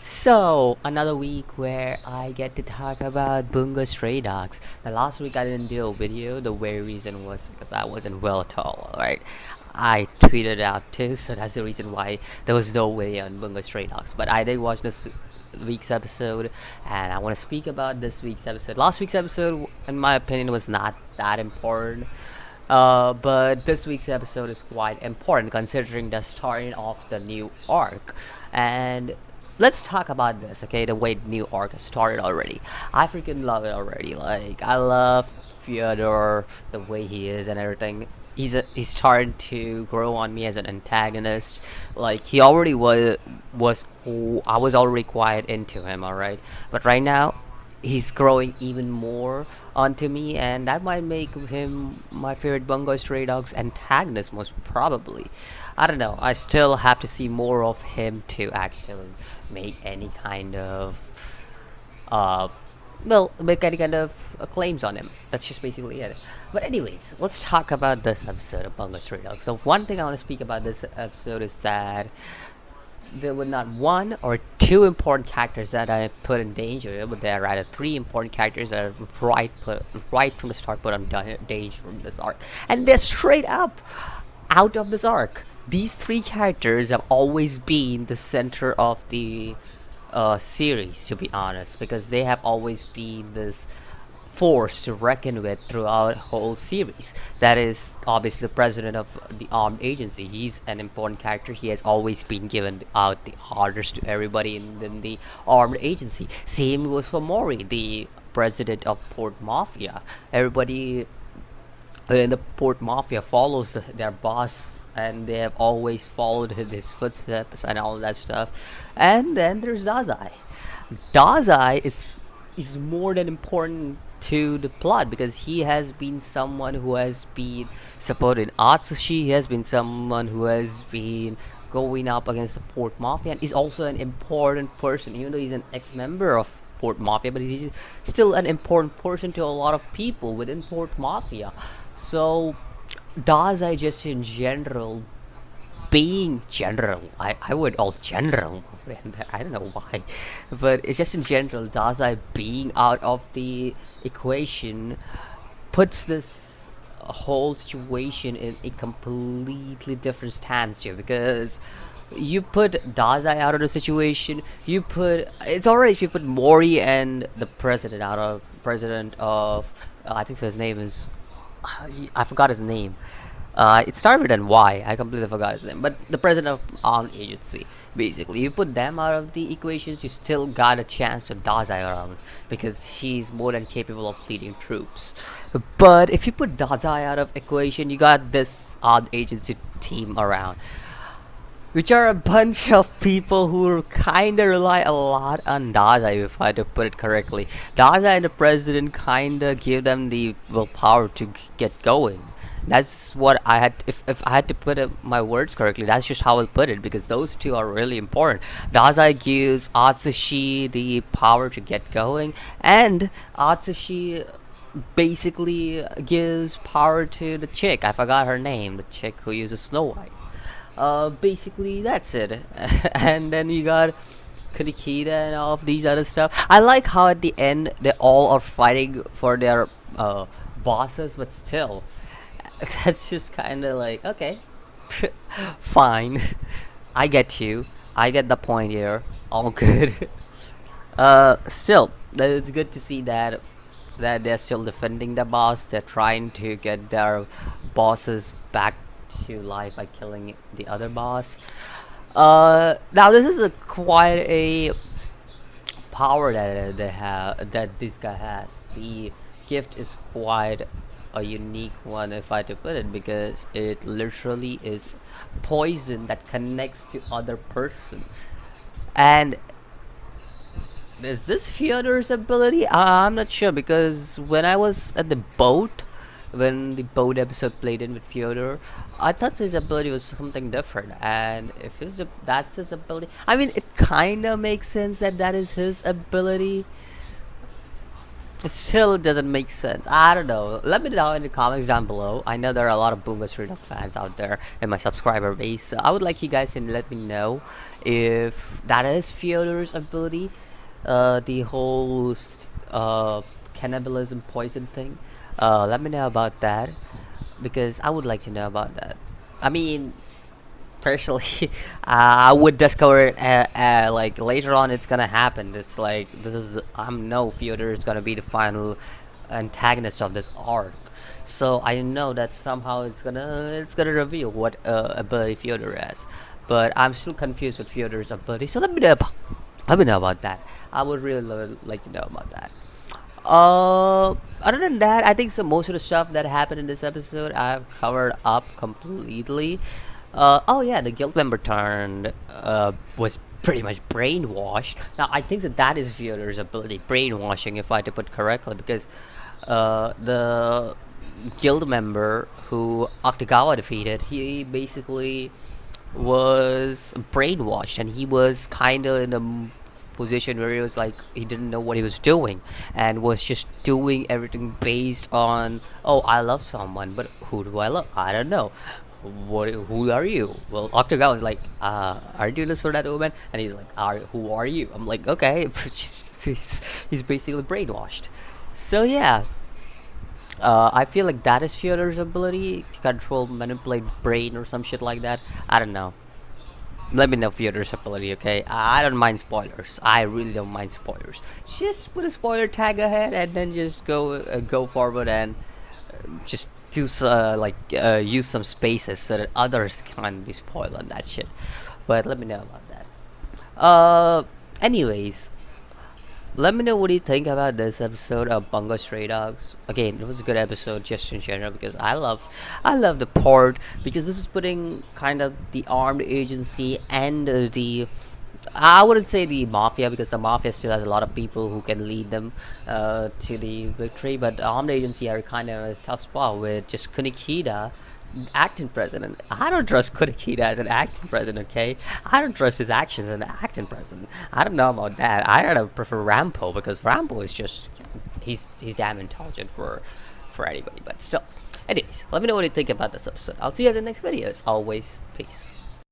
So, another week where I get to talk about Bungo Stray Dogs. The last week I didn't do a video. The very reason was because I wasn't well at all, right? I tweeted out too, so that's the reason why there was no video on Bungo Stray Dogs. But I did watch this week's episode, and I want to speak about this week's episode. Last week's episode, in my opinion, was not that important. But this week's episode is quite important considering the starting of the new arc. And let's talk about this, okay? The way the new arc has started already. I freaking love it already. Like, I love Fyodor, the way he is and everything. He's starting to grow on me as an antagonist. Like, he already was I was already quite into him, alright? But right now, he's growing even more onto me, and that might make him my favorite Bungo Stray Dogs antagonist, most probably. I don't know. I still have to see more of him to actually make any kind of uh make any kind of claims on him. That's just basically it. But anyways, let's talk about this episode of Bungo Stray Dogs. So one thing I want to speak about this episode is that there were not one or two important characters that I put in danger, but there are rather three important characters that are right from the start put on danger from this arc, and they're straight up out of this arc. These three characters have always been the center of the series, to be honest, because they have always been this force to reckon with throughout the whole series. That is obviously the president of the armed agency. He's an important character. He has always been given out the orders to everybody in the armed agency. Same goes for Mori, the president of Port Mafia. Everybody in the Port Mafia follows their boss, and they have always followed his footsteps and all that stuff. And then there's Dazai. Dazai is more than important to the plot because he has been someone who has been supporting Atsushi. He has been someone who has been going up against the Port Mafia, and is also an important person, even though he's an ex-member of Port Mafia, but he's still an important person to a lot of people within Port Mafia. So Dazai, just in general, being general, I would all general, I don't know why, but it's just in general, Dazai being out of the equation puts this whole situation in a completely different stance here, because you put Dazai out of the situation, it's alright if you put Mori and the president of I think so his name is I forgot his name. It started with an Y. I completely forgot his name. But the president of armed agency, basically, you put them out of the equations, you still got a chance to Dazai around because he's more than capable of leading troops. But if you put Dazai out of equation, you got this armed agency team around, which are a bunch of people who kinda rely a lot on Dazai, if I had to put it correctly. Dazai and the president kinda give them the willpower to get going. That's what I had. If I had to put my words correctly, that's just how I'll put it, because those two are really important. Dazai gives Atsushi the power to get going, and Atsushi basically gives power to the chick. I forgot her name. The chick who uses Snow White. Basically that's it. And then you got Kurikida and all of these other stuff. I like how at the end they all are fighting for their bosses, but still, that's just kind of like, okay, fine. I get you. I get the point here. All good. Still, it's good to see that they're still defending the boss. They're trying to get their bosses back to life by killing the other boss. Now this is a quite a power that they have, that this guy has. The gift is quite a unique one, if I to put it, because it literally is poison that connects to other person. And is this Fyodor's ability? I'm not sure, because when I was at the boat, when the boat episode played in with Fyodor, I thought his ability was something different. And if that's his ability, I mean, it kind of makes sense that that is his ability. It still doesn't make sense. I don't know. Let me know in the comments down below. I know there are a lot of Bungo Stray Dog fans out there in my subscriber base. So I would like you guys to let me know if that is Fyodor's ability. The whole cannibalism poison thing. Let me know about that because I would like to know about that. I mean, personally, I would discover it like later on. It's gonna happen. It's like this is I'm no Fyodor is gonna be the final antagonist of this arc. So I know that somehow it's gonna reveal what ability Fyodor has. But I'm still confused with Fyodor's ability. So let me know about that. I would really like to know about that. Other than that, I think so most of the stuff that happened in this episode I've covered up completely. Oh yeah, the guild member turned was pretty much brainwashed. Now I think that is Fyodor's ability, brainwashing, if I to put correctly, because the guild member who Octagawa defeated, he basically was brainwashed, and he was kind of in a position where he was like he didn't know what he was doing and was just doing everything based on, oh, I love someone, but who do I love? I don't know. Who are you? Well, Octagon was like, are you doing this for that woman? And he's like, who are you? I'm like, okay. He's basically brainwashed. So yeah, I feel like that is Fyodor's ability to control, manipulate brain or some shit like that. I don't know. Let me know Fyodor's ability, okay? I don't mind spoilers. I really don't mind spoilers. Just put a spoiler tag ahead and then just go forward and just do use some spaces so that others can't be spoiled on that shit. But let me know about that. Anyways, let me know what you think about this episode of Bungo Stray Dogs. Again, it was a good episode just in general because I love the part, because this is putting kind of the armed agency and the I wouldn't say the mafia, because the mafia still has a lot of people who can lead them to the victory, but the armed agency are kind of a tough spot with just Kunikida acting president. I don't trust Kunikida as an acting president, okay? I don't trust his actions as an acting president. I don't know about that. I gotta prefer Rampo, because Rampo is just he's damn intelligent for anybody, but still. Anyways, let me know what you think about this episode. I'll see you guys in the next video. As always, peace.